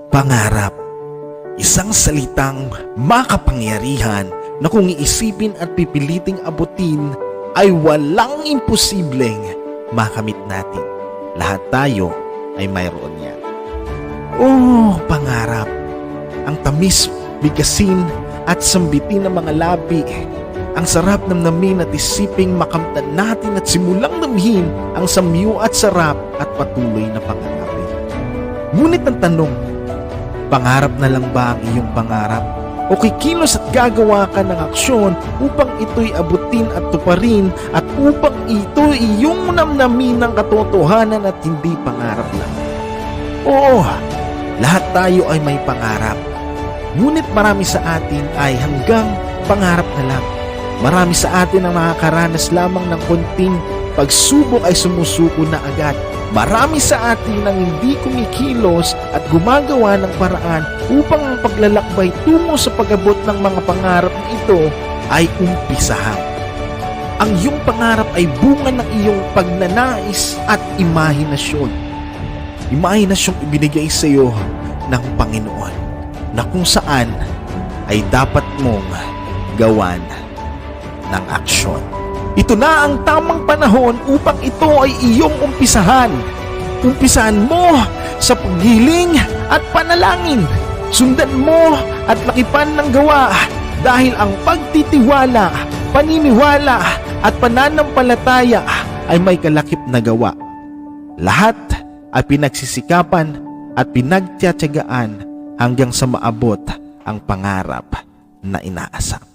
Pangarap, isang salitang makapangyarihan na kung iisipin at pipiliting abutin ay walang imposibleng makamit natin. Lahat tayo ay mayroon yan. Oh, pangarap! Ang tamis, bigasin at sambitin ng mga labi. Ang sarap namnamin at isiping makamtan natin at simulang namhin ang samyo at sarap at patuloy na pangarapin. Ngunit ang tanong, pangarap na lang ba ang iyong pangarap? O kikilos at gagawa ka ng aksyon upang ito'y abutin at tuparin at upang ito iyong namnamin ng katotohanan at hindi pangarap lang? Oo, lahat tayo ay may pangarap. Ngunit marami sa atin ay hanggang pangarap na lang. Marami sa atin ang nakakaranas lamang ng konting pagsubok ay sumusuko na agad. Marami sa atin ang hindi kumikilos at gumagawa ng paraan upang ang paglalakbay tungo sa pag-abot ng mga pangarap na ito ay umpisahan. Ang iyong pangarap ay bunga ng iyong pagnanais at imahinasyon. Imahinasyong ibinigay sa iyo ng Panginoon na kung saan ay dapat mong gawan ng aksyon. Ito na ang tamang panahon upang ito ay iyong umpisahan. Umpisahan mo sa paggiling at panalangin. Sundan mo at lakipan ng gawa dahil ang pagtitiwala, paniniwala at pananampalataya ay may kalakip na gawa. Lahat ay pinagsisikapan at pinagtiyatsagaan hanggang sa maabot ang pangarap na inaasam.